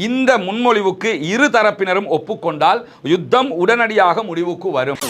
இந்த முன்மொழிவுக்கு இரு தரப்பினரும் ஒப்புக்கொண்டால் யுத்தம் உடனடியாக முடிவுக்கு வரும்.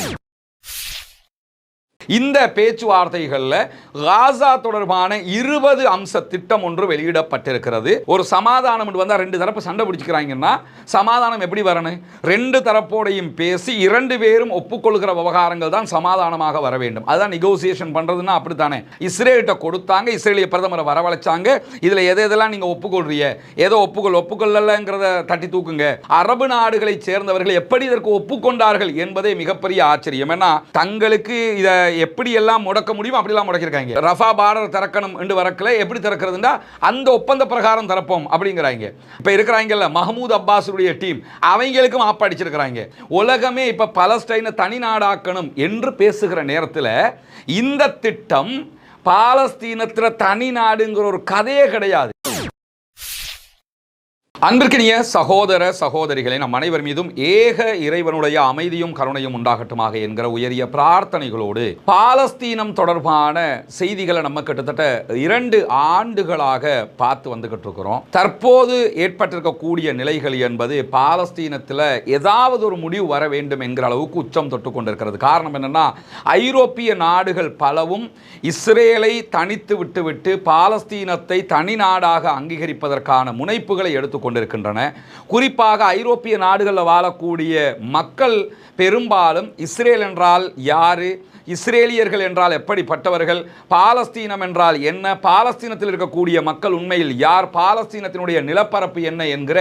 இந்த பேச்சுவார்த்தைகளில் காசா தொடர்பான 20 அம்ச திட்டம் ஒன்று வெளியிடப்பட்டிருக்கிறது. ஒரு சமாதானம் வந்தால் ரெண்டு தரப்பு சண்டை பிடிச்சிக்கிறாங்கன்னா சமாதானம் எப்படி வரணும்? ரெண்டு தரப்போடையும் பேசி 2 பேரும் ஒப்புக்கொள்கிற விவகாரங்கள் தான் சமாதானமாக வர வேண்டும். அதுதான் நெகோசியேஷன் பண்றதுன்னா அப்படித்தானே. இஸ்ரேல்கிட்ட கொடுத்தாங்க, இஸ்ரேலிய பிரதமரை வரவழைச்சாங்க. இதுல எதெல்லாம் நீங்க ஒப்புக்கொள்றீங்க, ஏதோ ஒப்புக்கொள்ளலங்கிறத தட்டி தூக்குங்க. அரபு நாடுகளை சேர்ந்தவர்கள் எப்படி இதற்கு ஒப்புக்கொண்டார்கள் என்பதே மிகப்பெரிய ஆச்சரியம். ஏன்னா தங்களுக்கு இதை எப்படி எல்லாம் முடக்க முடியும் அப்படிலாம் முடக்கிருக்காங்க. ரஃபா பார்டர் திறக்கணும் என்று வரக்கல, எப்படி திறக்கிறதுனா அந்த ஒப்பந்த பிரகாரம் திறப்போம் அப்படிங்கிறாங்க. இப்ப இருக்கிறாங்கல்ல மஹமூத் அப்பாஸுடைய டீம், அவங்களுக்கும் ஆப்படிச்சிருக்கிறாங்க. உலகமே இப்ப பலஸ்தீனை தனி நாடாக்கணும் என்று பேசுகிற நேரத்தில் இந்த திட்டம் பாலஸ்தீனத்தில் தனி நாடுங்கிற ஒரு கதையே கிடையாது. அன்பிற்கினிய சகோதர சகோதரிகளை நம் அனைவர் மீதும் ஏக இறைவனுடைய அமைதியும் கருணையும் உண்டாகட்டுமாக என்கிற உயரிய பிரார்த்தனைகளோடு பாலஸ்தீனம் தொடர்பான செய்திகளை நம்ம கிட்டத்தட்ட 2 ஆண்டுகளாக பார்த்து வந்துகிட்டு இருக்கிறோம். தற்போது ஏற்பட்டிருக்கக்கூடிய நிலைகள் என்பது பாலஸ்தீனத்தில் ஏதாவது ஒரு முடிவு வர வேண்டும் என்கிற அளவுக்கு உச்சம் தொட்டு கொண்டிருக்கிறது. காரணம் என்னன்னா, ஐரோப்பிய நாடுகள் பலவும் இஸ்ரேலை தனித்து விட்டுவிட்டு பாலஸ்தீனத்தை தனி நாடாக அங்கீகரிப்பதற்கான முனைப்புகளை எடுத்து கொண்டிருக்கின்றன. குறிப்பாக ஐரோப்பிய நாடுகளில் வாழக்கூடிய மக்கள் பெரும்பாலும் இஸ்ரேல் என்றால் யாரு, இஸ்ரேலியர்கள் என்றால் எப்படிப்பட்டவர்கள், பாலஸ்தீனம் என்றால் என்ன, பாலஸ்தீனத்தில் இருக்கக்கூடிய மக்கள் உண்மையில் யார், பாலஸ்தீனத்தினுடைய நிலப்பரப்பு என்ன என்கிற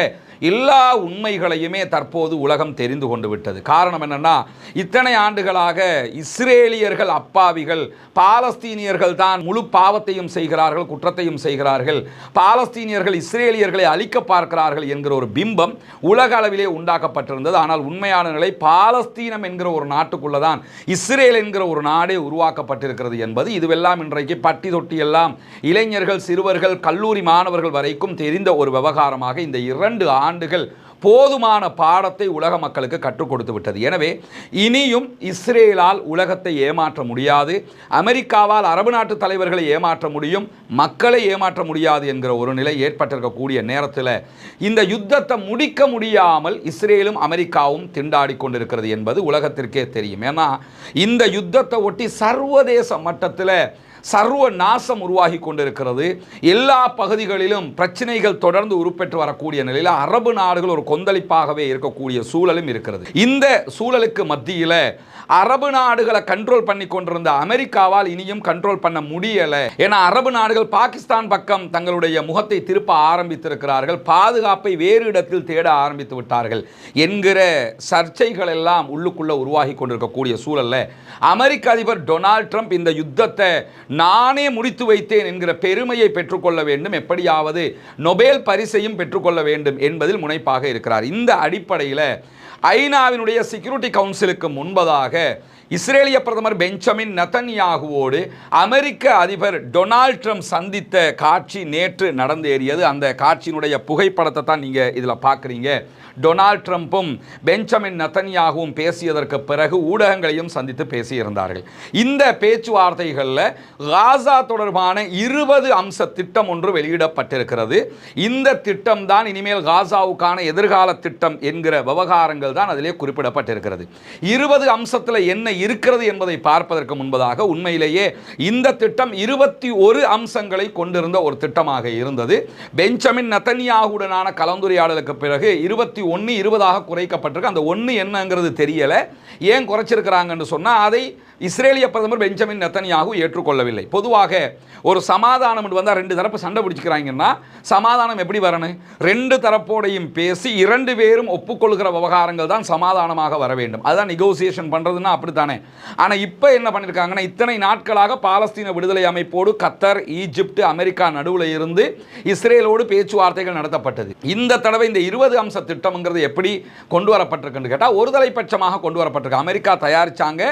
எல்லா உண்மைகளையுமே தற்போது உலகம் தெரிந்து கொண்டு விட்டது. காரணம் என்னன்னா, இத்தனை ஆண்டுகளாக இஸ்ரேலியர்கள் அப்பாவிகள், பாலஸ்தீனியர்கள் தான் முழு பாவத்தையும் செய்கிறார்கள், குற்றத்தையும் செய்கிறார்கள், பாலஸ்தீனியர்கள் இஸ்ரேலியர்களை அழிக்க பார்க்கிறார்கள் என்கிற ஒரு பிம்பம் உலக அளவிலே உண்டாக்கப்பட்டிருந்தது. ஆனால் உண்மையான நிலை பாலஸ்தீனம் என்கிற ஒரு நாட்டுக்குள்ளதான் இஸ்ரேல் என்கிற ஒரு நாடே உருவாக்கப்பட்டிருக்கிறது என்பது இதுவெல்லாம் இன்றைக்கு பட்டி தொட்டி எல்லாம் இளைஞர்கள், சிறுவர்கள், கல்லூரி மாணவர்கள் வரைக்கும் தெரிந்த ஒரு விவகாரமாக இந்த 2 ஆண்டுகள் போதுமான பாடத்தை உலக மக்களுக்கு கற்றுக் கொடுத்து விட்டது. எனவே இனியும் இஸ்ரேலால் உலகத்தை ஏமாற்ற முடியாது, அமெரிக்காவால் அரபு நாட்டு தலைவர்களை ஏமாற்ற முடியும், மக்களை ஏமாற்ற முடியாது என்கிற ஒரு நிலை ஏற்பட்டிருக்கக்கூடிய நேரத்தில் இந்த யுத்தத்தை முடிக்க முடியாமல் இஸ்ரேலும் அமெரிக்காவும் திண்டாடி கொண்டிருக்கிறது என்பது உலகத்திற்கே தெரியும். ஏன்னா இந்த யுத்தத்தை ஒட்டி சர்வதேச மட்டத்தில் சர்வ நாசம் உருவாகி கொண்டிருக்கிறது. எல்லா பகுதிகளிலும் பிரச்சனைகள் தொடர்ந்து உருப்பெற்று வரக்கூடிய நிலையில் அரபு நாடுகள் ஒரு கொந்தளிப்பாகவே இருக்கக்கூடிய சூழலும் இருக்கிறது. இந்த சூழலுக்கு மத்தியில் அரபு நாடுகளை கண்ட்ரோல் பண்ணி கொண்டிருந்த அமெரிக்காவால் இனியும் கண்ட்ரோல் பண்ண முடியலை. ஏன்னா அரபு நாடுகள் பாகிஸ்தான் பக்கம் தங்களுடைய முகத்தை திருப்ப ஆரம்பித்திருக்கிறார்கள், பாதுகாப்பை வேறு இடத்தில் தேட ஆரம்பித்து விட்டார்கள் என்கிற சர்ச்சைகள் எல்லாம் உள்ளுக்குள்ள உருவாகி கொண்டிருக்கக்கூடிய சூழல்ல அமெரிக்க அதிபர் டொனால்ட் ட்ரம்ப் இந்த யுத்தத்தை நானே முடித்து வைத்தேன் என்கிற பெருமையை பெற்றுக்கொள்ள வேண்டும், எப்படியாவது நொபேல் பரிசையும் பெற்றுக்கொள்ள வேண்டும் என்பதில் முனைப்பாக இருக்கிறார். இந்த அடிப்படையில் ஐநாவினுடைய செக்யூரிட்டி கவுன்சிலுக்கு முன்பதாக இஸ்ரேலிய பிரதமர் பெஞ்சமின் நெதன்யாகுவோடு அமெரிக்க அதிபர் டொனால்ட் ட்ரம்ப் சந்தித்த காட்சி நேற்று நடந்தேறியது. அந்த காட்சியினுடைய புகைப்படத்தை தான் நீங்கள் இதில் பார்க்குறீங்க. டொனால்ட் ட்ரம்ப்பும் பெஞ்சமின் நெதன்யாகுவும் பேசியதற்கு பிறகு ஊடகங்களையும் சந்தித்து பேசியிருந்தார்கள். இந்த பேச்சுவார்த்தைகளில் காசா தொடர்பான 20 அம்ச திட்டம் ஒன்று வெளியிடப்பட்டிருக்கிறது. இந்த திட்டம் தான் இனிமேல் காசாவுக்கான எதிர்கால திட்டம் என்கிற விவகாரங்கள் தான் அதிலே குறிப்பிடப்பட்டிருக்கிறது. 20 அம்சத்தில் என்ன இருக்கிறது என்பதை பார்ப்பதற்கு முன்பதாக உண்மையிலேயே இந்த திட்டம் 21 அம்சங்களை கொண்டிருந்த ஒரு திட்டமாக இருந்தது. பெஞ்சமின் நெதன்யாகுவுடனான கலந்துரையாடலுக்கு பிறகு 21 20ஆக குறைக்கப்பட்டிருக்கு. அந்த 1 என்னங்கிறது தெரியல. ஏன் குறைச்சிருக்கிறாங்கன்னு சொன்னால் அதை இஸ்ரேலிய பிரதமர் பெஞ்சமின் நெதன்யாகு ஏற்றுக்கொள்ளவில்லை. பொதுவாக ஒரு சமாதானம் வந்தால் ரெண்டு தரப்பு சண்டை பிடிச்சிக்கிறாங்கன்னா சமாதானம் எப்படி வரணும்? ரெண்டு தரப்போடையும் பேசி 2 பேரும் ஒப்புக்கொள்கிற விவகாரங்கள் தான் சமாதானமாக வர வேண்டும். அதுதான் நெகோசியேஷன் பண்ணுறதுன்னா அப்படித்தானே. ஆனால் இப்போ என்ன பண்ணியிருக்காங்கன்னா, இத்தனை நாட்களாக பாலஸ்தீன விடுதலை அமைப்போடு கத்தர், ஈஜிப்ட், அமெரிக்கா நடுவில் இருந்து இஸ்ரேலோடு பேச்சுவார்த்தைகள் நடத்தப்பட்டது. இந்த தடவை இந்த 20 அம்ச திட்டம்ங்கிறது எப்படி கொண்டு வரப்பட்டிருக்குன்னு கேட்டால் ஒரு தலைப்பட்சமாக கொண்டு வரப்பட்டிருக்கு. அமெரிக்கா தயாரித்தாங்க,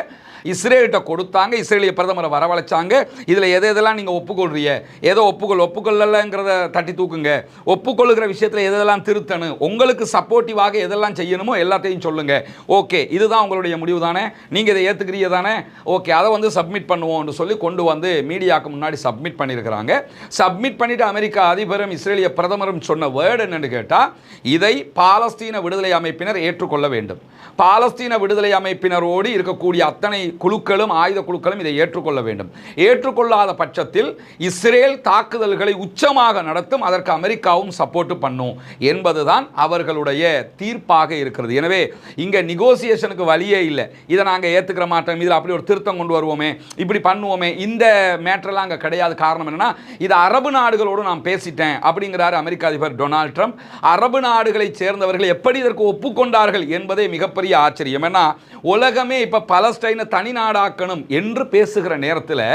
இஸ்ரேல் இஸ்ரேல்கிட்ட கொடுத்தாங்க. இஸ்ரேலிய பிரதமரை வரவழைச்சாங்க. இதில் எதெல்லாம் நீங்கள் ஒப்புக்கொள்றீங்க, ஏதோ ஒப்புக்கொள்ளலைங்கிறத தட்டி தூக்குங்க, ஒப்புக்கொள்ளுகிற விஷயத்தில் எதெல்லாம் திருத்தணும், உங்களுக்கு சப்போர்ட்டிவாக எதெல்லாம் செய்யணுமோ எல்லாத்தையும் சொல்லுங்க. ஓகே, இதுதான் உங்களுடைய முடிவு தானே, நீங்கள் இதை ஏற்றுக்கிறீங்க தானே, ஓகே அதை வந்து சப்மிட் பண்ணுவோம்னு சொல்லி கொண்டு வந்து மீடியாவுக்கு முன்னாடி சப்மிட் பண்ணியிருக்கிறாங்க. சப்மிட் பண்ணிட்டு அமெரிக்க அதிபரும் இஸ்ரேலிய பிரதமரும் சொன்ன வேர்டு என்னன்னு கேட்டால், இதை பாலஸ்தீன விடுதலை அமைப்பினர் ஏற்றுக்கொள்ள வேண்டும். பாலஸ்தீன விடுதலை அமைப்பினரோடு இருக்கக்கூடிய அத்தனை குழுக்களும் ஆயுத குழுக்களும் இதை ஏற்றுக்கொள்ள வேண்டும். ஏற்றுக்கொள்ளாத பட்சத்தில் இஸ்ரேல் தாக்குதல்களை உச்சமாக நடத்தும், அதற்கு அமெரிக்காவும் சப்போர்ட் பண்ணும் என்பதுதான் அவர்களுடைய தீர்ப்பாக இருக்கிறது. எனவே இங்கே நெகோசியேஷனுக்கு வழியே இல்லை. இதை நாங்கள் ஏற்றுக்கிற மாட்டோம், இதில் அப்படி ஒரு திருத்தம் கொண்டு வருவோமே, இப்படி பண்ணுவோமே, இந்த மேட்டர்லாம் அங்கே கிடையாது. காரணம் என்னன்னா, இது அரபு நாடுகளோடு நான் பேசிட்டேன் அப்படிங்கிறார் அமெரிக்க அதிபர் டொனால்ட் ட்ரம்ப். அரபு நாடுகளை சேர்ந்தவர்கள் எப்படி இதற்கு ஒப்புக்கொண்டார்கள் என்பதே மிகப்பெரிய ஆச்சரியம். ஏன்னா உலகமே இப்ப பலஸ்தீனை தனி நாடாக்கணும் என்று பேசுகிற நேரத்தில்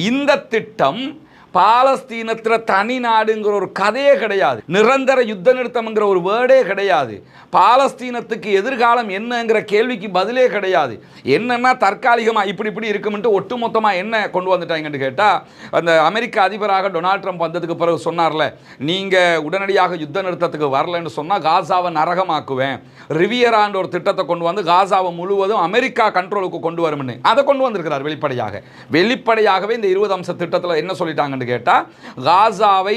இந்த திட்டம் பாலஸ்தீனத்தில் தனி நாடுங்கிற ஒரு கதையே கிடையாது, நிரந்தர யுத்த நிறுத்தம்ங்கிற ஒரு வேர்டே கிடையாது, பாலஸ்தீனத்துக்கு எதிர்காலம் என்னங்கிற கேள்விக்கு பதிலே கிடையாது. என்னன்னா தற்காலிகமாக இப்படி இருக்கும்ட்டு ஒட்டுமொத்தமாக என்ன கொண்டு வந்துட்டாங்கன்னு கேட்டால், அந்த அமெரிக்க அதிபராக டொனால்ட் ட்ரம்ப் வந்ததுக்கு பிறகு சொன்னார்ல, நீங்கள் உடனடியாக யுத்த நிறுத்தத்துக்கு வரலன்னு சொன்னால் காசாவை நரகமாக்குவேன், ரிவியரான்ற ஒரு திட்டத்தை கொண்டு வந்து காசாவை முழுவதும் அமெரிக்கா கண்ட்ரோலுக்கு கொண்டு வரும்னு அதை கொண்டு வந்திருக்கிறார். வெளிப்படையாகவே இந்த 20 அம்ச திட்டத்தில் என்ன சொல்லிட்டாங்க கேட்டால், காசாவை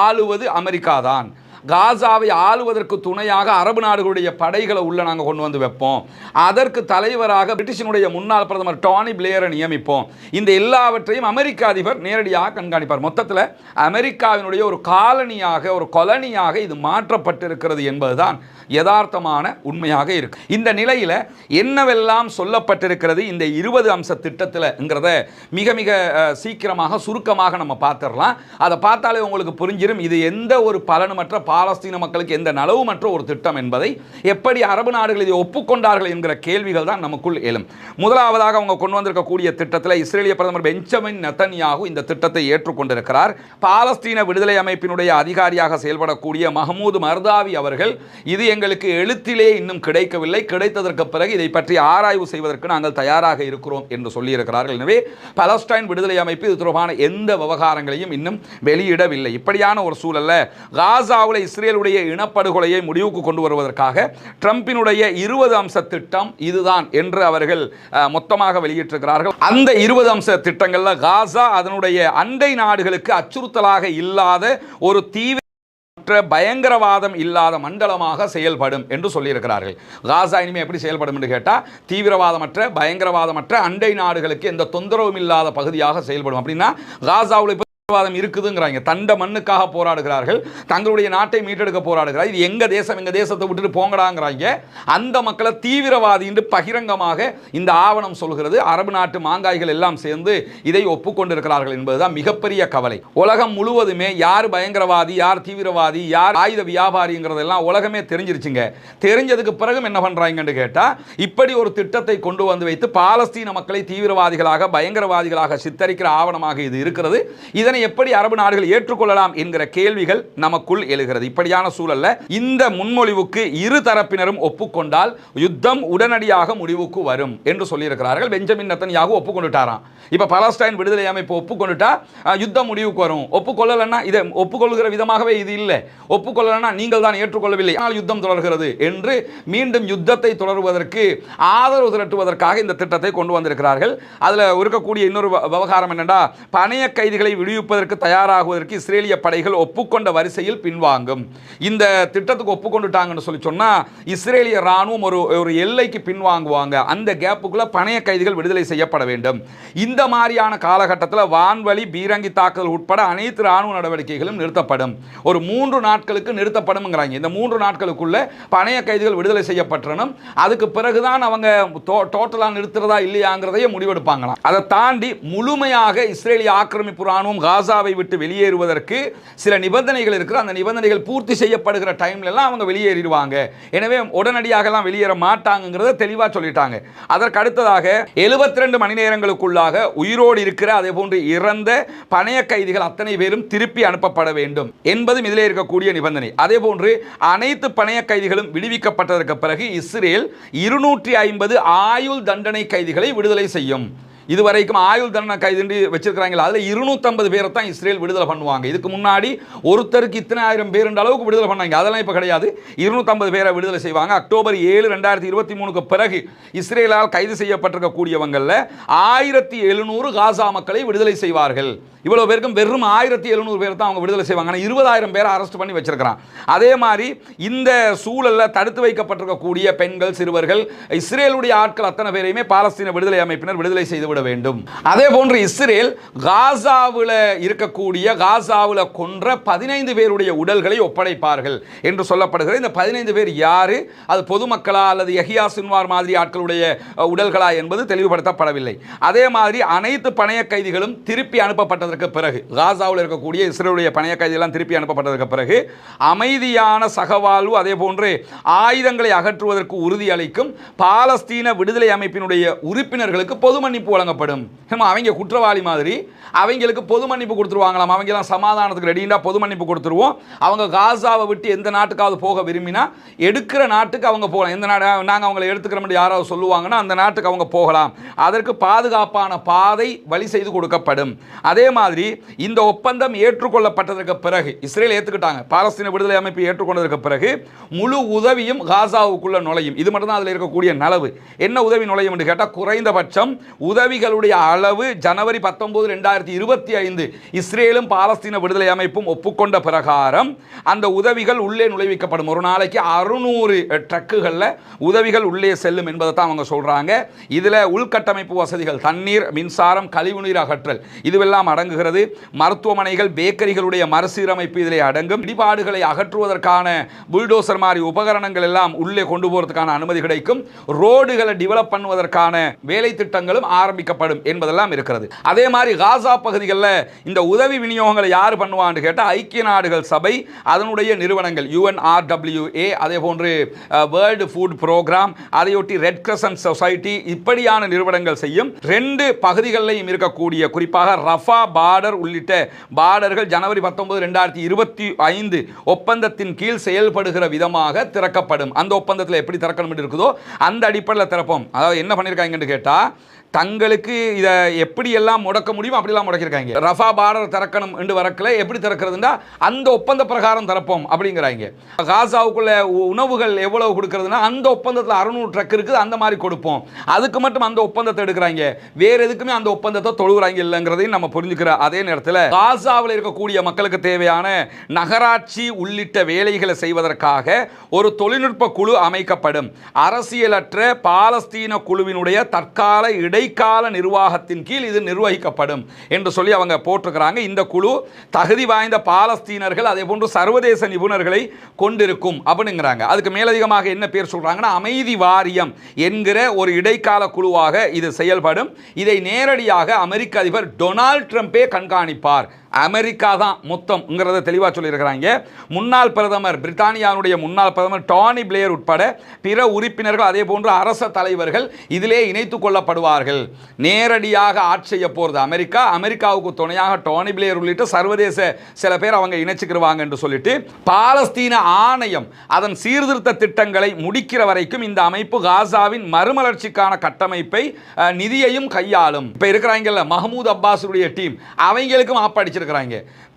ஆளுவது அமெரிக்கா தான், காசாவை ஆளுவதற்கு துணையாக அரபு நாடுகளுடைய படைகளை உள்ள நாங்கள் கொண்டு வந்து வைப்போம், அதற்கு தலைவராக பிரிட்டிஷனுடைய முன்னாள் பிரதமர் டானி பிளேயரை நியமிப்போம், இந்த எல்லாவற்றையும் அமெரிக்க அதிபர் நேரடியாக கண்காணிப்பார். மொத்தத்தில் அமெரிக்காவினுடைய ஒரு காலனியாக, ஒரு கொலனியாக இது மாற்றப்பட்டிருக்கிறது என்பதுதான் யதார்த்தமான உண்மையாக இருக்கு. இந்த நிலையில் என்னவெல்லாம் சொல்லப்பட்டிருக்கிறது இந்த 20 அம்ச திட்டத்தில்ங்கிறத மிக மிக சீக்கிரமாக சுருக்கமாக நம்ம பார்த்துடலாம். அதை பார்த்தாலே உங்களுக்கு புரிஞ்சிடும் இது எந்த ஒரு பலனுமற்ற பாலஸ்தீன மக்களுக்கு எந்த நலவுமற்ற ஒரு திட்டம் என்பதை. எப்படி அரபு நாடுகள் இதை ஒப்புக்கொண்டார்கள் என்கிற கேள்விகள் தான் நமக்குள் எழும். முதலாவதாக அவங்க கொண்டு வந்திருக்கக்கூடிய திட்டத்தில் இஸ்ரேலிய பிரதமர் பெஞ்சமின் நெதன்யாகு இந்த திட்டத்தை ஏற்றுக்கொண்டிருக்கிறார். பாலஸ்தீன விடுதலை அமைப்பினுடைய அதிகாரியாக செயல்படக்கூடிய மஹமூத் மர்தாவி அவர்கள், இது எங்களுக்கு எழுத்திலே இன்னும் கிடைக்கவில்லை, கிடைத்ததற்கு பிறகு இதை பற்றி ஆராய்வு செய்வதற்கு நாங்கள் தயாராக இருக்கிறோம் என்று சொல்லியிருக்கிறார்கள். எனவே பாலஸ்தீன் விடுதலை அமைப்பு இது தொடர்பான எந்த விவகாரங்களையும் இன்னும் வெளியிடவில்லை. இப்படியான ஒரு சூழல்ல காசாவில் இஸ்ரேலுடைய இனப்படுகொலையை முடிவுக்கு கொண்டு வருவதற்காக ட்ரம்பினுடைய 20 அம்ச திட்டம் இதுதான் என்று அவர்கள் மொத்தமாக வெளியிட்டிருக்கிறார்கள். அந்த 20 அம்ச திட்டங்கள்ல காசா அதனுடைய அண்டை நாடுகளுக்கு அச்சுறுத்தலாக இல்லாத ஒரு தீவிர பயங்கரவாதம் இல்லாத மண்டலமாக செயல்படும் என்று சொல்லியிருக்கிறார்கள். காசா இனிமே எப்படி செயல்படும் என்று கேட்டால், தீவிரவாதமற்ற பயங்கரவாதமற்ற அண்டை நாடுகளுக்கு எந்த தொந்தரவும் இல்லாத பகுதியாக செயல்படும். அப்படின்னா காசாவில் இருக்குதுங்கிறாங்க, தண்ட மண்ணுக்காக போராடுகிறார்கள், தங்களுடைய நாட்டை மீட்டெடுக்க போராடுகிறார், இது எங்க தேசம், எங்க தேசத்தை விட்டுட்டு போங்கடாங்கிறாங்க. அந்த மக்களை தீவிரவாதி என்று பகிரங்கமாக இந்த ஆவணம் சொல்கிறது. அரபு நாட்டு மாங்காய்கள் எல்லாம் சேர்ந்து இதை ஒப்புக்கொண்டிருக்கிறார்கள் என்பதுதான் மிகப்பெரிய கவலை. உலகம் முழுவதுமே யார் பயங்கரவாதி, யார் தீவிரவாதி, யார் ஆயுத வியாபாரிங்கிறதெல்லாம் உலகமே தெரிஞ்சிருச்சுங்க. தெரிஞ்சதுக்கு பிறகு என்ன பண்றாங்கன்னு கேட்டா, இப்படி ஒரு திட்டத்தை கொண்டு வந்து வைத்து பாலஸ்தீன மக்களை தீவிரவாதிகளாக பயங்கரவாதிகளாக சித்தரிக்கிற ஆவணமாக இது இருக்கிறது. இதனை எப்படி அரபு நாடுகள் ஏற்றுக்கொள்ளலாம் என்கிற கேள்விகள் நமக்குள் எழுகிறது. இப்படியான சூழல்ல இந்த முன்மொழிவுக்கு இரு தரப்பினரும் ஒப்புக்கொண்டால் யுத்தம் உடனடியாக முடிவுக்கு வரும் என்று சொல்லியிருக்கிறார்கள். பெஞ்சமின் நெதன்யாகு ஒப்புக்கொண்டுட்டாராம். இப்ப பாலஸ்தீன் விடுதலை அமைப்பு ஒப்புக்கொண்டுட்டா யுத்தம் முடிவுக்கு வரும். ஒப்புக்கொள்ளலன்னா இதை ஒப்புக்கொள்கிற விதமாகவே இது இல்லை. ஒப்புக்கொள்ளலன்னா நீங்கள் தான் ஏற்றுக்கொள்ளவில்லை, ஆனால் யுத்தம் தொடர்கிறது என்று மீண்டும் யுத்தத்தை தொடர்வதற்கு ஆதரவு திரட்டுவதற்காக இந்த திட்டத்தை கொண்டு வந்திருக்கிறார்கள். அதுல இருக்கக்கூடிய இன்னொரு விவகாரம் என்னன்னா, பணைய கைதிகளை விடுவிப்பதற்கு தயாராகுவதற்கு இஸ்ரேலிய படைகள் ஒப்புக்கொண்ட வரிசையில் பின்வாங்கும். இந்த திட்டத்துக்கு ஒப்புக்கொண்டுட்டாங்கன்னு சொல்லி சொன்னா இஸ்ரேலிய ராணுவம் ஒரு எல்லைக்கு பின்வாங்குவாங்க. அந்த கேப்புக்குள்ள பணைய கைதிகள் விடுதலை செய்யப்பட வேண்டும். இந்த மாதிரியான காலகட்டத்தில் வான்வழி பீரங்கி தாக்குதல் உட்பட அனைத்து ராணுவ நடவடிக்கைகளும் நிறுத்தப்படும். ஒரு 3 நாட்களுக்கு நிறுத்தப்படும். இந்த 3 நாட்களுக்குள்ள பணைய கைதிகள் விடுதலை செய்யப்பட்டனும். அதுக்கு பிறகுதான் அவங்க டோட்டலா நிறுத்துறதா இல்லையாங்கிறதையே முடிவெடுப்பாங்களாம். அதை தாண்டி முழுமையாக இஸ்ரேலிய ஆக்கிரமிப்பு ராணுவம் காசாவை விட்டு வெளியேறுவதற்கு சில நிபந்தனைகள் இருக்கிற, அந்த நிபந்தனைகள் பூர்த்தி செய்யப்படுகிற டைம்ல எல்லாம் அவங்க வெளியேறிடுவாங்க. எனவே உடனடியாக எல்லாம் வெளியேற மாட்டாங்கிறத தெளிவா சொல்லிட்டாங்க. அதற்கு அடுத்ததாக 72 மணி நேரங்களுக்குள்ளாக உயிரோடு இருக்கிற அதே போன்று இறந்த பணைய கைதிகள் அத்தனை பேரும் திருப்பி அனுப்பப்பட வேண்டும் என்பதும் இதிலே இருக்கக்கூடிய நிபந்தனை. அதே போன்று அனைத்து பணைய கைதிகளும் விடுவிக்கப்பட்டதற்கு பிறகு இஸ்ரேல் 250 ஆயுள் தண்டனை கைதிகளை விடுதலை செய்யும். இதுவரைக்கும் ஆயுள் தண்டனை கைது வச்சிருக்கிறாங்க. அதில் 250 பேரை தான் இஸ்ரேல் விடுதலை பண்ணுவாங்க. இதுக்கு முன்னாடி ஒருத்தருக்கு இத்தனை ஆயிரம் பேர் அளவுக்கு விடுதலை பண்ணாங்க. அதெல்லாம் இப்போ கிடையாது. 250 பேரை விடுதலை செய்வாங்க. அக்டோபர் 7, 2023 பிறகு இஸ்ரேலால் கைது செய்யப்பட்டிருக்கக்கூடியவங்களில் 1700 காசா மக்களை விடுதலை செய்வார்கள். இவ்வளவு பேருக்கும் வெறும் 1700 பேர் தான் அவங்க விடுதலை செய்வாங்க. 20,000 பேரை அரெஸ்ட் பண்ணி வச்சிருக்கிறான். அதே மாதிரி இந்த சூழலில் தடுத்து வைக்கப்பட்டிருக்கக்கூடிய பெண்கள், சிறுவர்கள், இஸ்ரேலுடைய ஆட்கள் அத்தனை பேரையுமே பாலஸ்தீன விடுதலை அமைப்பினர் விடுதலை செய்துவிட வேண்டும். அதே போன்று இஸ்ரேல் காசாவில் இருக்கக்கூடிய காசாவில் கொன்ற 15 பேருடைய உடல்களை ஒப்படைப்பார்கள் என்று சொல்லப்படுகிறது. இந்த 15 பேர் யாரு? அது பொதுமக்களா அல்லது யஹியா சின்வார் மாதிரி ஆட்களுடைய உடல்களா என்பது தெளிவுபடுத்தப்படவில்லை. அதே மாதிரி அனைத்து பணைய கைதிகளும் திருப்பி அனுப்பப்பட்டதற்கு பிறகு, காசாவில் இருக்கக்கூடிய இஸ்ரேலுடைய பணைய கைதிகள் திருப்பி அனுப்பப்பட்டதற்கு பிறகு அமைதியான சகவாழ்வு, அதே போன்று ஆயுதங்களை அகற்றுவதற்கு உறுதியளிக்கும் பாலஸ்தீன விடுதலை அமைப்பினுடைய உறுப்பினர்களுக்கு பொது மன்னிப்பு வழங்கப்படும். அவங்க குற்றவாளி மாதிரி அவங்களுக்கு பொது மன்னிப்பு கொடுத்துருவாங்களாம். அவங்கெல்லாம் சமாதானத்துக்கு ரெடிண்டா பொது மன்னிப்பு கொடுத்துருவோம். அவங்க காசாவை விட்டு எந்த நாட்டுக்காவது போக விரும்பினா எடுக்கிற நாட்டுக்கு அவங்க போகலாம். எந்த நாடு நாங்கள் அவங்களை எடுத்துக்கிறோம் யாராவது சொல்லுவாங்கன்னா அந்த நாட்டுக்கு அவங்க போகலாம். அதற்கு பாதுகாப்பான பாதை வழி செய்து கொடுக்கப்படும். அதே மாதிரி இந்த ஒப்பந்தம் ஏற்றுக்கொள்ளப்பட்டதற்கு பிறகு, இஸ்ரேல் ஏற்றுக்கிட்டாங்க, பாலஸ்தீன விடுதலை அமைப்பு ஏற்றுக்கொண்டதற்கு பிறகு முழு உதவியும் காசாவுக்குள்ள நுழையும். இது மட்டும் தான் அதில் இருக்கக்கூடிய நலவு. என்ன உதவி நுழையும் என்று கேட்டால், குறைந்தபட்சம் உதவிகளுடைய அளவு ஜனவரி 19, 2025 இஸ்ரேலும் பாலஸ்தீன விடுதலை அமைப்பும் ஒப்புக்கொண்ட பிரகாரம் அந்த உதவிகள் உள்ளே நுழைவிக்கப்படும். ஒரு நாளைக்கு 600 ட்ரக்குகளில் உதவிகள் உள்ளே செல்லும் என்பதை தான் அவங்க சொல்றாங்க. இதில் உள்கட்டமைப்பு வசதிகள், தண்ணீர், மின்சாரம், கழிவுநீர் அகற்றல் இதுவெல்லாம் அடங்குகிறது. மருத்துவமனைகள், பேக்கரிகளுடைய மறுசீரமைப்பு இதில் அடங்கும். இடிபாடுகளை அகற்றுவதற்கான புல்டோசர் மாதிரி உபகரணங்கள் எல்லாம் உள்ளே கொண்டு போவதற்கான அனுமதி கிடைக்கும். ரோடுகளை டெவலப் பண்ணுவதற்கான வேலை திட்டங்களும் ஆரம்பிக்கப்படும் என்பதெல்லாம் இருக்கிறது. அதே மாதிரி காசா பகுதிகளில் இந்த உதவி விநியோகங்களை யார் பண்ணுவான்னு கேட்டால், ஐக்கிய நாடுகள் சபை, அதனுடைய நிறுவனங்கள் UNRWA, அதே போன்று வேர்ல்டு ஃபுட் ப்ரோக்ராம், அதையொட்டி ரெட் கிரசன்ட் சொசைட்டி, இப்படியான நிறுவனங்கள் செய்யும். 2 பகுதிகளிலும் இருக்கக்கூடிய குறிப்பாக ரஃபா பார்டர் உள்ளிட்ட பார்டர்கள் ஜனவரி 19, 2025 ஒப்பந்தத்தின் கீழ் செயல்படுகிற விதமாக திறக்கப்படும். அந்த ஒப்பந்தத்தில் எப்படி திறக்கணும் இருக்குதோ அந்த அடிப்படையில் திறப்போம். அதாவது என்ன பண்ணியிருக்காங்கன்னு கேட்டால், தங்களுக்கு இதை எப்படி எல்லாம் முடக்க முடியும் அப்படிலாம் முடக்கிருக்காங்க. ரஃபா பார்டர் திறக்கணும் என்று வரக்கல எப்படி திறக்கிறதுனா அந்த ஒப்பந்த பிரகாரம் திறப்போம் அப்படிங்கிறாங்க. காசாவுக்குள்ள உணவுகள் எவ்வளவு கொடுக்கறதுனா அந்த ஒப்பந்தத்தில் 600 ட்ரக் இருக்குது, அந்த மாதிரி கொடுப்போம். அதுக்கு மட்டும் அந்த ஒப்பந்தத்தை எடுக்கிறாங்க. வேற எதுக்குமே அந்த ஒப்பந்தத்தை தொழுகிறாங்க இல்லைங்கிறதையும் நம்ம புரிஞ்சுக்கிற அதே நேரத்தில், காசாவில் இருக்கக்கூடிய மக்களுக்கு தேவையான நகராட்சி உள்ளிட்ட வேலைகளை செய்வதற்காக ஒரு தொழில்நுட்ப குழு அமைக்கப்படும். அரசியலற்ற பாலஸ்தீன குழுவினுடைய தற்கால இடைக்கால நிர்வாகத்தின் கீழ் இது நிர்வகிக்கப்படும் என்று சொல்லி அவங்க போட்டிருக்கிறாங்க. இந்த குழு தகுதி வாய்ந்த பாலஸ்தீனர்கள், அதே போன்று சர்வதேச நிபுணர்களை கொண்டிருக்கும் அப்படிங்கிறாங்க. அதுக்கு மேலதிகமாக என்ன பேர் சொல்றாங்கன்னா, அமைதி வாரியம் என்கிற ஒரு இடைக்கால குழுவாக இது செயல்படும். இதை நேரடியாக அமெரிக்க அதிபர் டொனால்ட் ட்ரம்பே கண்காணிப்பார். அமெரிக்கா தான் மொத்தம்ங்கிறத தெளிவாக சொல்லியிருக்கிறாங்க. முன்னாள் பிரதமர், பிரித்தானியாவுடைய முன்னாள் பிரதமர் டானி பிளேயர் உட்பட பிற உறுப்பினர்கள், அதே போன்று அரச தலைவர்கள் இதிலே இணைத்துக் கொள்ளப்படுவார்கள். நேரடியாக ஆட்சி செய்ய போகிறது அமெரிக்கா. அமெரிக்காவுக்கு துணையாக டானி பிளேயர் உள்ளிட்ட சர்வதேச சில பேர் அவங்க இணைச்சுக்கிடுவாங்க என்று சொல்லிட்டு, பாலஸ்தீன ஆணையம் அதன் சீர்திருத்த திட்டங்களை முடிக்கிற வரைக்கும் இந்த அமைப்பு காசாவின் மறுமலர்ச்சிக்கான கட்டமைப்பை, நிதியையும் கையாளும். இப்போ இருக்கிறாங்கல்ல மஹமூத் அப்பாஸுடைய டீம், அவங்களுக்கும் ஆப்படிச்சு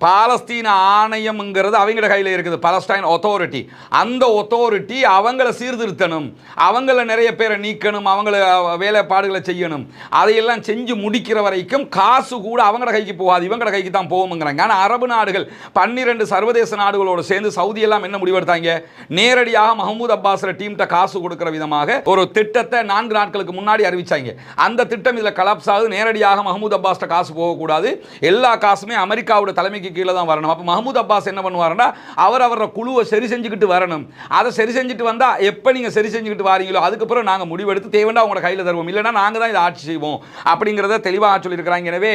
பாலஸ்தீன ஆணையம்ங்கிறது அவங்களோட கையில் இருக்குது, பாலஸ்டைன் அத்தாரிட்டி. அந்த அத்தாரிட்டி அவங்கள சீர்திருத்தணும், அவங்கள நிறைய பேரை நீக்கணும், அவங்கள வேலைப்பாடுகளை செய்யணும். அதையெல்லாம் செஞ்சு முடிக்கிற வரைக்கும் காசு கூட அவங்களோட கைக்கு போகாது, இவங்களோட கைக்கு தான் போகுங்கிறாங்க. ஆனால் அரபு நாடுகள் 12 சர்வதேச நாடுகளோடு சேர்ந்து சவுதி எல்லாம் என்ன முடிவெடுத்தாங்க, நேரடியாக மஹமூத் அப்பாஸ் டீம்கிட்ட காசு கொடுக்கிற விதமாக ஒரு திட்டத்தை 4 நாட்களுக்கு முன்னாடி அறிவிச்சாங்க. அந்த திட்டம் இதில் கலாப்ஸ் ஆகுது. நேரடியாக மஹமூத் அப்பாஸ் காசு போகக்கூடாது, எல்லா காசுமே அமெரிக்காவோட தலைமைக்கு கீழே தான் வரணும். அப்போ மஹமூத் அப்பாஸ் என்ன பண்ணுவாருன்னா, அவரோட குழுவை சரி செஞ்சுக்கிட்டு வரணும். அதை சரி செஞ்சுட்டு வந்தா, எப்போ நீங்கள் சரி செஞ்சுக்கிட்டு வாரீங்களோ அதுக்கப்புறம் நாங்கள் முடிவெடுத்து தேவைண்டா உங்களோட கையில் தருவோம், இல்லைன்னா நாங்கள் தான் இதை ஆட்சி செய்வோம் அப்படிங்கிறத தெளிவாக சொல்லியிருக்கிறாங்க. எனவே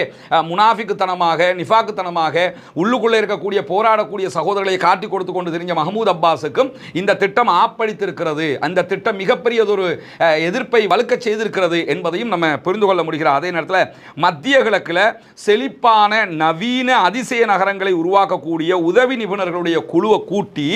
முனாஃபிக்குத்தனமாக, நிஃபாக்குத்தனமாக உள்ளுக்குள்ளே இருக்கக்கூடிய போராடக்கூடிய சகோதரர்களை காட்டி கொடுத்து கொண்டு தெரிஞ்ச மஹமூத் அப்பாஸுக்கும் இந்த திட்டம் ஆப்படித்திருக்கிறது. அந்த திட்டம் மிகப்பெரியதொரு எதிர்ப்பை வலுக்க செய்திருக்கிறது என்பதையும் நம்ம புரிந்து கொள்ள முடிகிறது. அதே நேரத்தில் மத்திய கிழக்கில் செழிப்பான நவீன அதிசய நகரங்களை உருவாக்கக்கூடிய உதவி நிபுணர்களுடைய குழுவை கூட்டி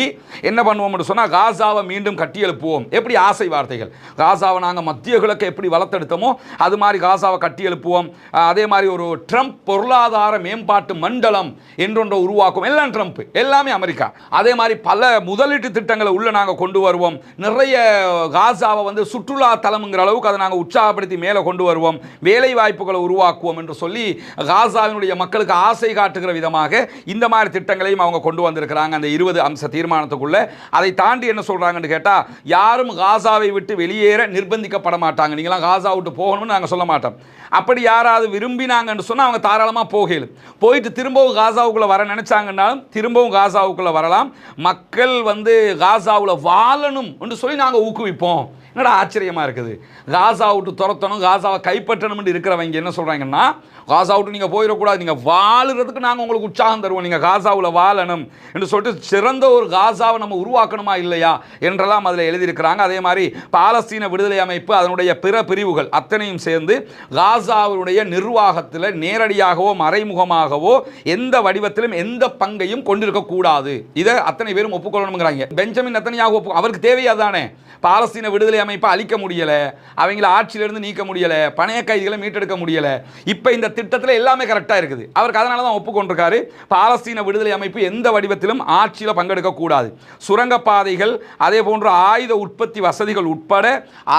என்ன பண்ணுவோம் என்று சொன்னால், காசாவை மீண்டும் கட்டி எழுப்புவோம். எப்படி ஆசை வார்த்தைகள், காசாவை நாங்கள் மத்திய கிழக்கு எப்படி வளர்த்தெடுத்தோமோ அது மாதிரி காசாவை கட்டி எழுப்புவோம், அதே மாதிரி ஒரு ட்ரம்ப் பொருளாதார மேம்பாட்டு மண்டலம் என்றொன்றை உருவாக்கும், எல்லாம் ட்ரம்ப், எல்லாமே அமெரிக்கா. அதே மாதிரி பல முதலீட்டு திட்டங்களை உள்ள நாங்கள் கொண்டு வருவோம், நிறைய காசாவை வந்து சுற்றுலா தலம்ங்கிற அளவுக்கு அதை நாங்கள் உற்சாகப்படுத்தி மேலே கொண்டு வருவோம், வேலை வாய்ப்புகளை உருவாக்குவோம் என்று சொல்லி காசாவினுடைய மக்களுக்கு ஆசை காட்டுகிற விதமாக இந்த மாதிரி திட்டங்களையும் அவங்க கொண்டு வந்திருக்கிறாங்க அந்த 20 அம்ச தீர்மானத்துக்குள்ள. அதை தாண்டி என்ன சொல்றாங்கன்னு கேட்டா, யாரும் காசாவை விட்டு வெளியேற நிர்பந்திக்கப்பட மாட்டாங்க, நீங்களாம் காசா விட்டு போகணும்னு நாங்கள் சொல்ல மாட்டோம். அப்படி யாராவது விரும்பினாங்கன்னு சொன்னால் அவங்க தாராளமாக போயிட்டு திரும்பவும் காசாவுக்குள்ளே வர நினைச்சாங்கன்னாலும் திரும்பவும் காசாவுக்குள்ளே வரலாம். மக்கள் வந்து காசாவில் வாழணும் என்று சொல்லி நாங்கள் ஊக்குவிப்போம். என்னடா ஆச்சரியமாக இருக்குது, காசா விட்டு துரத்தணும், காசாவை கைப்பற்றணும்னு இருக்கிறவங்க என்ன சொல்கிறாங்கன்னா, காசா விட்டு நீங்கள் போயிடக்கூடாது, நீங்கள் வாழுறதுக்கு நாங்கள் உங்களுக்கு உற்சாகம் தருவோம், நீங்கள் காசாவில் வாழணும் என்று சொல்லிட்டு சிறந்த ஒரு காசாவை நம்ம உருவாக்கணுமா இல்லையா என்றெல்லாம் அதில் எழுதியிருக்கிறாங்க. அதே மாதிரி பாலஸ்தீன விடுதலை அமைப்பு அதனுடைய பிற பிரிவுகள் அத்தனையும் சேர்ந்து காசாவுடைய நிர்வாகத்தில் நேரடியாகவோ மறைமுகமாகவோ எந்த வடிவத்திலும் எந்த பங்கையும் கொண்டிருக்கக்கூடாது, இதை அத்தனை பேரும் ஒப்புக்கொள்ளணுங்கிறாங்க. பெஞ்சமின் நெத்தனியாகு அவருக்கு தேவையாதானே, பாலஸ்தீன விடுதலை அமைப்பை அழிக்க முடியலை, அவங்கள ஆட்சியிலிருந்து நீக்க முடியலை, பணைய கைதிகளை மீட்டெடுக்க முடியலை. இப்போ இந்த திட்டத்தில் எல்லாமே கரெக்டாக இருக்குது, அவருக்கு அதனால தான் ஒப்புக்கொண்டிருக்காரு. பாலஸ்தீன விடுதலை அமைப்பு எந்த வடிவத்திலும் ஆட்சியில் பங்கெடுக்கக்கூடாது, சுரங்கப்பாதைகள் அதே போன்ற ஆயுத உற்பத்தி வசதிகள் உட்பட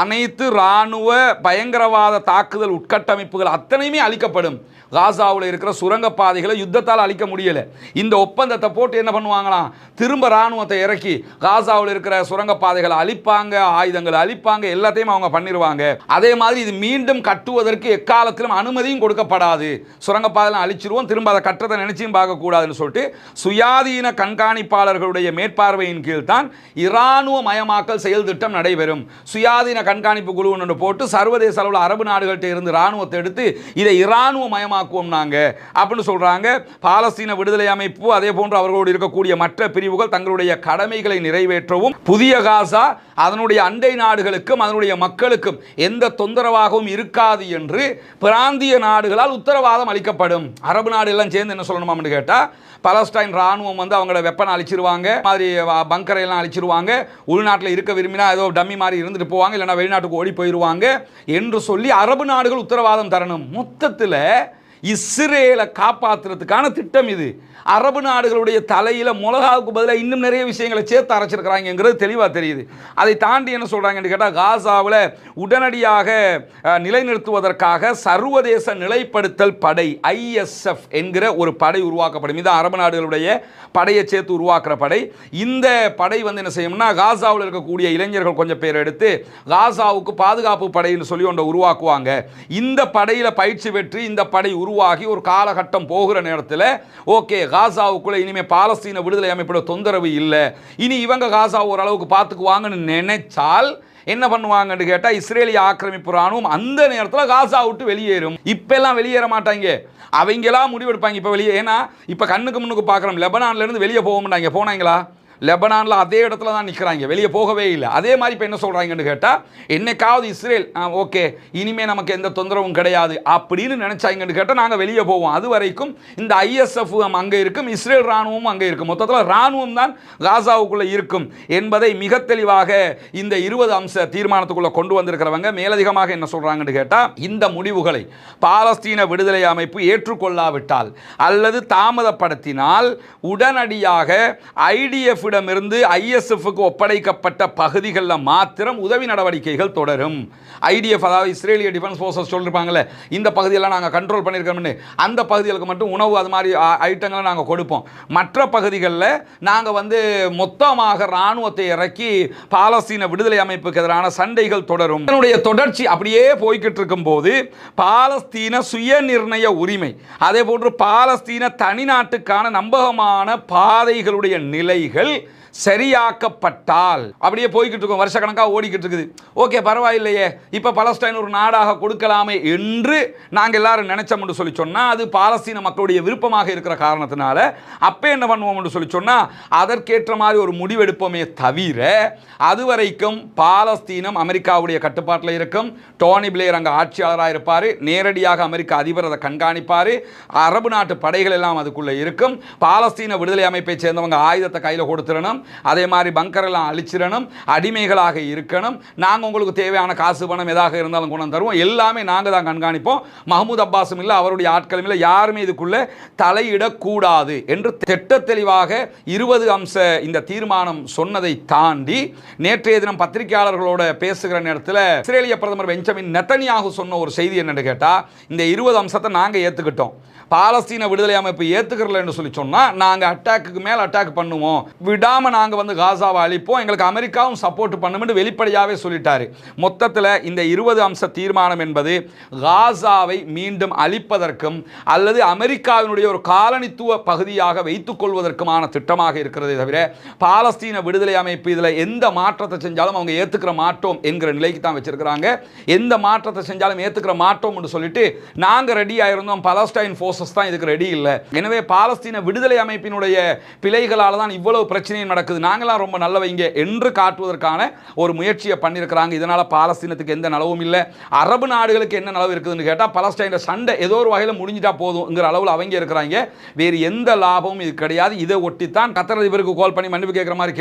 அனைத்து இராணுவ பயங்கரவாத தாக்குதல் உட்கட்டமைப்புகள் அத்தனையுமே அழிக்கப்படும். காசாவில் இருக்கிற சுரங்கப்பாதைகளை யுத்தத்தால் அழிக்க முடியலை. இந்த ஒப்பந்தத்தை போட்டு என்ன பண்ணுவாங்களாம், திரும்ப இராணுவத்தை இறக்கி காசாவில் இருக்கிற சுரங்கப்பாதைகளை அழிப்பாங்க, ஆயுதங்களை அழிப்பாங்க, எல்லாத்தையும் அவங்க பண்ணிடுவாங்க. அதே மாதிரி இது மீண்டும் கட்டுவதற்கு எக்காலத்திலும் அனுமதியும் கொடுக்கப்படாது, சுரங்கப்பாதைலாம் அழிச்சிருவோம், திரும்ப அதை கட்டுறதை நினைச்சியும் பார்க்கக்கூடாதுன்னு சொல்லிட்டு சுயாதீன கண்காணிப்பாளர்களுடைய மேற்பார்வையின் கீழ் தான் இராணுவ மயமாக்கல் செயல் திட்டம் நடைபெறும். சுயாதீன கண்காணிப்பு குழு ஒன்று போட்டு சர்வதேச அளவில் அரபு நாடுகள்கிட்ட இருந்து இராணுவத்தை எடுத்து இதை இராணுவ மயமாக்குவோம் நாங்க அப்படின்னு சொல்றாங்க. பாலஸ்தீன விடுதலை அமைப்பு அதே போன்று அவர்களோடு இருக்கக்கூடிய மற்ற பிரிவுகள் தங்களுடைய கடமைகளை நிறைவேற்றவும், புதிய காசா அதனுடைய அண்டை நாடுகளுக்கும் அதனுடைய மக்களுக்கும் எந்த தொந்தரவாகவும் இருக்காது என்று பிராந்திய நாடுகளால் உத்தரவாதம் அளிக்கப்படும். அரபு நாடு எல்லாம் சேர்ந்து என்ன சொல்லணுமான்னு கேட்டா, பலஸ்டைன் ராணுவம் வந்து அவங்களோட வெப்பனை அழிச்சிருவாங்க, மாதிரி பங்கரை எல்லாம் அழிச்சிருவாங்க, உள்நாட்டில் இருக்க விரும்பினா ஏதோ டம்மி மாதிரி இருந்துட்டு போவாங்க, இல்லைன்னா வெளிநாட்டுக்கு ஓடி போயிடுவாங்க என்று சொல்லி அரபு நாடுகள் உத்தரவாதம் தரணும். மொத்தத்தில் இஸ்ரேலை காப்பாற்றுறதுக்கான திட்டம் இது. அரபு நாடுகளுடைய தலையில் மிளகாவுக்கு பதிலாக இன்னும் நிறைய விஷயங்களை சேர்த்து அரைச்சிருக்கிறாங்கிறது தெளிவாக தெரியுது. அதை தாண்டி என்ன சொல்கிறாங்கன்னு கேட்டால், காசாவில் உடனடியாக நிலைநிறுத்துவதற்காக சர்வதேச நிலைப்படுத்தல் படை ISF என்கிற ஒரு படை உருவாக்கப்படும். இது அரபு நாடுகளுடைய படையை சேர்த்து உருவாக்குற படை. இந்த படை வந்து என்ன செய்யும்னா, காசாவில் இருக்கக்கூடிய இளைஞர்கள் கொஞ்சம் பேர் எடுத்து காசாவுக்கு பாதுகாப்பு படைன்னு சொல்லி ஒன்றை உருவாக்குவாங்க. இந்த படையில் பயிற்சி பெற்று இந்த படை உருவாகி ஒரு காலகட்டம் போகிற நேரத்தில் ஓகே, காசாவுக்குள்ள இனிமே பாலஸ்தீன விடுதலை அமைப்போட தொந்தரவு இல்லை, இனி இவங்க காசா ஓரளவுக்கு பார்த்துக்குவாங்கன்னு நினைச்சால் என்ன பண்ணுவாங்கன்னு கேட்டால், இஸ்ரேலிய ஆக்கிரமிப்பு ராணுவம் அந்த நேரத்தில் காசா விட்டு வெளியேறும். இப்பெல்லாம் வெளியேற மாட்டாங்க, அவங்களாம் முடிவெடுப்பாங்க. இப்போ வெளியே, ஏன்னா இப்போ கண்ணுக்கு முன்னுக்கு பார்க்குறோம், லெபனான்லேருந்து வெளியே போக மாட்டாங்க, போனாங்களா? லெபனானில் அதே இடத்துல தான் நிற்கிறாங்க, வெளியே போகவே இல்லை. அதே மாதிரி இப்போ என்ன சொல்கிறாங்கன்னு கேட்டால், என்னைக்காவது இஸ்ரேல் ஓகே இனிமேல் நமக்கு எந்த தொந்தரவும் கிடையாது அப்படின்னு நினச்சாங்கன்னு கேட்டால் நாங்கள் வெளியே போவோம். அது வரைக்கும் இந்த ISF அங்கே இருக்கும், இஸ்ரேல் இராணுவம் அங்கே இருக்கும், மொத்தத்தில் இராணுவம் தான் காசாவுக்குள்ளே இருக்கும் என்பதை மிக தெளிவாக இந்த 20 அம்ச தீர்மானத்துக்குள்ளே கொண்டு வந்திருக்கிறவங்க மேலதிகமாக என்ன சொல்கிறாங்கன்னு கேட்டால், இந்த முடிவுகளை பாலஸ்தீன விடுதலை அமைப்பு ஏற்றுக்கொள்ளாவிட்டால் அல்லது தாமதப்படுத்தினால் உடனடியாக IDF இருந்து ISF-க்கு ஒப்படைக்கப்பட்ட பகுதிகளில் மாத்திரம் உதவி நடவடிக்கைகள் தொடரும். IDF அதாவது இஸ்ரேலிய டிஃபென்ஸ் ஃபோர்ஸஸ் சொல்லிருப்பாங்கல்ல, இந்த பகுதியெல்லாம் நாங்கள் கண்ட்ரோல் பண்ணியிருக்கோம்னு, அந்த பகுதிகளுக்கு மட்டும் உணவு அது மாதிரி ஐட்டங்களை நாங்கள் கொடுப்போம். மற்ற பகுதிகளில் நாங்கள் வந்து மொத்தமாக இராணுவத்தை இறக்கி பாலஸ்தீன விடுதலை அமைப்புக்கு எதிரான சண்டைகள் தொடரும். இதனுடைய தொடர்ச்சி அப்படியே போய்கிட்டு இருக்கும் போது பாலஸ்தீன சுய நிர்ணய உரிமை அதே போன்று பாலஸ்தீன தனிநாட்டுக்கான நம்பகமான பாதைகளுடைய நிலைகள் சரியாக்கப்பட்டால் அப்படியே போய்கிட்டு இருக்கும், வருஷக்கணக்காக ஓடிக்கிட்டு இருக்குது. ஓகே பரவாயில்லையே, இப்போ பலஸ்டைன் ஒரு நாடாக கொடுக்கலாமே என்று நாங்கள் எல்லாரும் நினைச்சோம்னு சொல்லி சொன்னால், அது பாலஸ்தீன மக்களுடைய விருப்பமாக இருக்கிற காரணத்தினால அப்போ என்ன பண்ணுவோம்னு சொல்லி சொன்னால் அதற்கேற்ற மாதிரி ஒரு முடிவெடுப்போமே தவிர, அதுவரைக்கும் பாலஸ்தீனம் அமெரிக்காவுடைய கட்டுப்பாட்டில் இருக்கும். டோனி பிளேயர் அங்கே ஆட்சியாளராக இருப்பார், நேரடியாக அமெரிக்க அதிபர் அதை கண்காணிப்பார், அரபு நாட்டு படைகள் எல்லாம் அதுக்குள்ளே இருக்கும். பாலஸ்தீன விடுதலை அமைப்பை சேர்ந்தவங்க ஆயுதத்தை கையில் கொடுத்துடணும், அதே மாதிரி பங்கரெல்லாம் அழிச்சிடணும், அடிமைகளாக இருக்கணும், நாங்கள் உங்களுக்கு தேவையான காசு பணம் எதாக இருந்தாலும் கொண்டு தருவோம், எல்லாமே நாங்கள் தான் கண்காணிப்போம், மஹமூத் அப்பாஸும் இல்லை அவருடைய ஆட்களும் இல்லை, யாருமே இதுக்குள்ளே தலையிடக்கூடாது என்று திட்ட தெளிவாக 20 அம்ச இந்த தீர்மானம் சொன்னதை தாண்டி நேற்றைய தினம் பத்திரிகையாளர்களோட பேசுகிற நேரத்தில் இஸ்ரேலிய பிரதமர் பெஞ்சமின் நெத்தனியாகு சொன்ன ஒரு செய்தி என்னன்னு கேட்டால், இந்த 20 அம்சத்தை நாங்கள் ஏற்றுக்கிட்டோம், பாலஸ்தீன விடுதலை அமைப்பு ஏற்றுக்கிறலன்னு சொல்லி சொன்னால் நாங்கள் அட்டாக்கு மேலே அட்டாக் பண்ணுவோம், விடாமல் நாங்கள் வந்து காசாவை அழிப்போம், எங்களுக்கு அமெரிக்காவும் சப்போர்ட் பண்ணுமென்று வெளிப்படையாகவே சொல்லிட்டாரு. மொத்தத்தில் இந்த 20 அம்ச தீர்மானம் என்பது காசாவை மீண்டும் அழிப்பதற்கும் அல்லது அமெரிக்காவினுடைய ஒரு காலனித்துவ பகுதியாக வைத்துக் கொள்வதற்குமான திட்டமாக இருக்கிறதே தவிர பாலஸ்தீன விடுதலை அமைப்பு இதில் எந்த மாற்றத்தை செஞ்சாலும் அவங்க ஏற்றுக்கிற மாட்டோம் என்கிற நிலைக்கு தான் வச்சிருக்கிறாங்க. எந்த மாற்றத்தை செஞ்சாலும் ஏற்றுக்கிற மாட்டோம் என்று சொல்லிட்டு நாங்கள் ரெடியாக இருந்தோம், பாலஸ்டைன் ஃபோர்ஸஸ் தான் இதுக்கு ரெடி இல்லை. எனவே பாலஸ்தீன விடுதலை அமைப்பினுடைய பிழைகளால் தான் இவ்வளவு பிரச்சனையும் நடக்குது, நாங்களாம் ரொம்ப நல்லவங்க என்று காட்டுவதற்கான ஒரு முயற்சியை பண்ணியிருக்கிறாங்க. இதனால் பாலஸ்தீனத்துக்கு எந்த நலவும் இல்லை, அரபு நாடுகளுக்கு என்ன நலவு இருக்குதுன்னு கேட்டால் பாலஸ்டைன் சண்டை ஏதோ ஒரு வகையில் முடிஞ்சிட்டா போதும்ங்கிற அளவில் அவங்க இருக்கிறாங்க. வேறு எந்த லாபமும் இது கிடையாது. இதை ஒட்டித்தான் கத்தர் அதிபருக்கு கால் பண்ணி மன்னிப்பு கேட்குற மாதிரி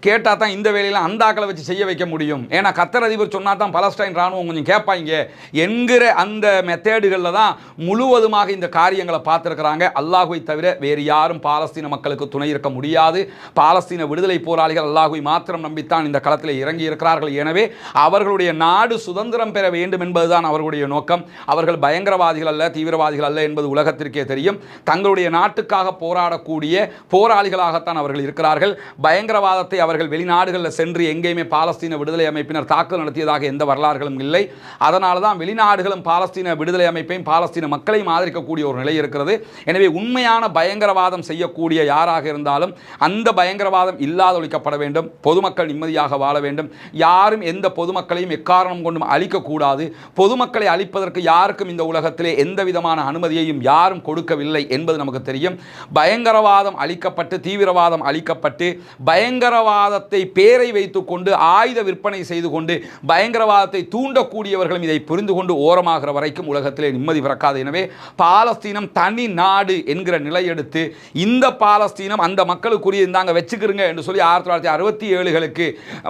கேட்டால் தான் இந்த வேலையில் அந்த ஆக்களை வச்சு செய்ய வைக்க முடியும். ஏன்னா கத்தர் அதிபர் சொன்னா தான் பாலஸ்டைன் ராணுவம் கொஞ்சம் கேட்பாங்க என்கிற அந்த மெத்தேடுகளில் தான் முழுவதுமாக இந்த காரியங்களை பார்த்திருக்கிறாங்க. அல்லாஹ்வை தவிர வேறு யாரும் பாலஸ்தீன மக்களுக்கு துணை இருக்க முடியாது. பாலஸ்தீன விடுதலை போராளிகள் அல்லாஹ்வை மாத்திரம் நம்பித்தான் இந்த களத்தில் இறங்கி இருக்கிறார்கள். எனவே அவர்களுடைய நாடு சுதந்திரம் பெற வேண்டும் என்பதுதான் அவர்களுடைய நோக்கம். அவர்கள் பயங்கரவாதிகள் அல்ல, தீவிரவாதிகள் அல்ல என்பது உலகத்திற்கே தெரியும். தங்களுடைய நாட்டுக்காக போராடக்கூடிய போராளிகளாகத்தான் அவர்கள் இருக்கிறார்கள். பயங்கரவாதத்தை அவர்கள் வெளிநாடுகளில் சென்று எங்கேயுமே பாலஸ்தீன விடுதலை அமைப்பினர் தாக்குதல் நடத்தியதாக எந்த வரலாறுகளும் இல்லை. அதனால தான் வெளிநாடுகளும் பாலஸ்தீன விடுதலை அமைப்பையும் பாலஸ்தீன மக்களையும் ஆதரிக்கக்கூடிய ஒரு நிலை இருக்கிறது. எனவே உண்மையான பயங்கரவாதம் செய்யக்கூடிய யாராக இருந்தாலும் அந்த பயங்கரவாதம் இல்லாதொழிக்கப்பட வேண்டும். பொதுமக்கள் நிம்மதியாக வாழ வேண்டும். யாரும் எந்த பொதுமக்களையும் எக்காரணம் கொண்டும் அழிக்கக்கூடாது. பொதுமக்களை அழிப்பதற்கு யாருக்கும் இந்த உலகத்திலே எந்த விதமான அனுமதியையும் யாரும் கொடுக்கவில்லை என்பது நமக்கு தெரியும். பயங்கரவாதம் அழிக்கப்பட்டு, தீவிரவாதம் அழிக்கப்பட்டு, பயங்கரவாதத்தை பேரை வைத்துக் கொண்டு ஆயுத விற்பனை செய்து கொண்டு பயங்கரவாதத்தை தூண்டக்கூடியவர்களும் இதை புரிந்து கொண்டு ஓரமாகிற வரைக்கும் உலகத்திலே நிம்மதி பிறக்காது. எனவே பாலஸ்தீனம் தனி நாடு என்கிற நிலை எடுத்து இந்த பாலஸ்தீனம் அந்த மக்களுக்குரிய இருந்தாங்க வச்சுக்கிறங்க என்று சொல்லி 1967களுக்கு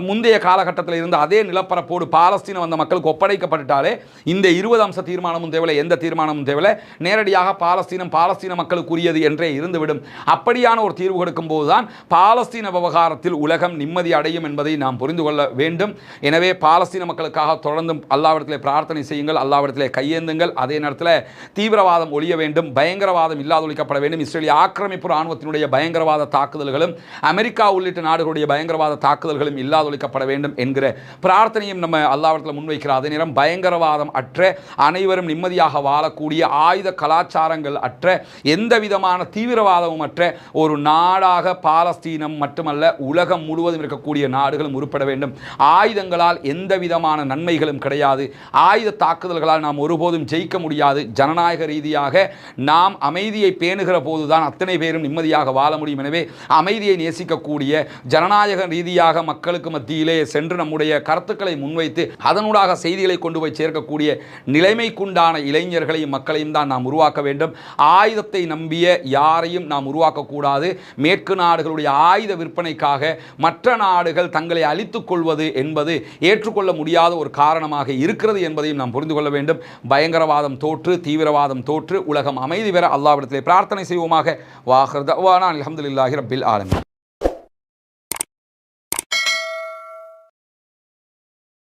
முந்தைய காலகட்டத்தில் இருந்த அதே நிலப்பரப்போடு பாலஸ்தீனம் அந்த மக்களுக்கு ஒப்படைக்கப்பட்டாலே இந்த 20 அம்ச தீர்மானமும் தேவையில்லை, எந்த தீர்மானமும் தேவையில்லை. நேரடியாக பாலஸ்தீன மக்களுக்குரியது என்றே இருந்துவிடும். அப்படியான ஒரு தீர்வு கொடுக்கும் போதுதான் பாலஸ்தீன விவகாரத்தில் உலகம் நிம்மதி அடையும் என்பதை நாம் புரிந்து கொள்ள வேண்டும். எனவே பாலஸ்தீன மக்களுக்காக தொடர்ந்து அல்லாஹ்விடத்திலே பிரார்த்தனை செய்யுங்கள், அல்லாஹ்விடத்திலே கையேந்துங்கள். அதே நேரத்தில் தீவிரவாதம் ஒழிய வேண்டும், பயங்கரவாதம் இல்லாதொழிக்கப்பட வேண்டும். இஸ்ரேலிய ஆக்கிரமிப்பு ராணுவத்தினுடைய பயங்கரவாத தாக்குதல்களும் அமெரிக்கா உள்ளிட்ட நாடுகளுடைய பயங்கரவாத தாக்குதல்களும் இல்லாதொழிக்கப்பட வேண்டும் என்கிற பிரார்த்தனையும் நம்ம அல்லாஹ்விடத்தில் முன்வைக்கிறார். அதே நேரம் பயங்கரவாதம் அற்ற, அனைவரும் நிம்மதியாக வாழக்கூடிய, ஆயுத கலாச்சாரங்கள் அற்ற, எந்த விதமான தீவிரவாதமும் அற்ற ஒரு நாடாக பாலஸ்தீனம் மட்டுமல்ல உலகம் முழுவதும் இருக்கக்கூடிய நாடுகளும் உருப்பட வேண்டும். ஆயுதங்களால் எந்த விதமான நன்மைகளும் கிடையாது. ஆயுத தாக்குதல்களால் நாம் ஒருபோதும் ஜெயிக்க முடியாது. ஜனநாயக ரீதியாக நாம் அமைதியை பேணுகிற போதுதான் அத்தனை பேரும் நிம்மதியாக வாழ முடியும். எனவே அமைதியை நேசிக்கக்கூடிய, ஜனநாயக ரீதியாக மக்களுக்கு மத்தியிலே சென்று நம்முடைய கருத்துக்களை முன்வைத்து அதனூடாக செய்திகளை கொண்டு போய் சேர்க்கக்கூடிய நிலைமைக்குண்டான இளைஞர்களையும் மக்களையும் தான் நாம் உருவாக்க வேண்டும். ஆயுதத்தை நம்பிய யாரையும் நாம் உருவாக்கக்கூடாது. மேற்கு நாடுகளுடைய ஆயுத விற்பனைக்காக மற்ற நாடுகள் தங்களை அழித்துக் கொள்வது என்பது ஏற்றுக்கொள்ள முடியாத ஒரு காரணமாக இருக்கிறது என்பதையும் நாம் புரிந்து கொள்ள வேண்டும். பயங்கரவாதம் தோற்று, தீவிரவாதம் தோற்று உலகம் அமைதி பெற அல்லாஹ்விடத்திலே பிரார்த்தனை செய்வோமாக. வாஹிர் தஅவானா அல்ஹம்துலில்லாஹி ரப்பில் ஆலமீன்.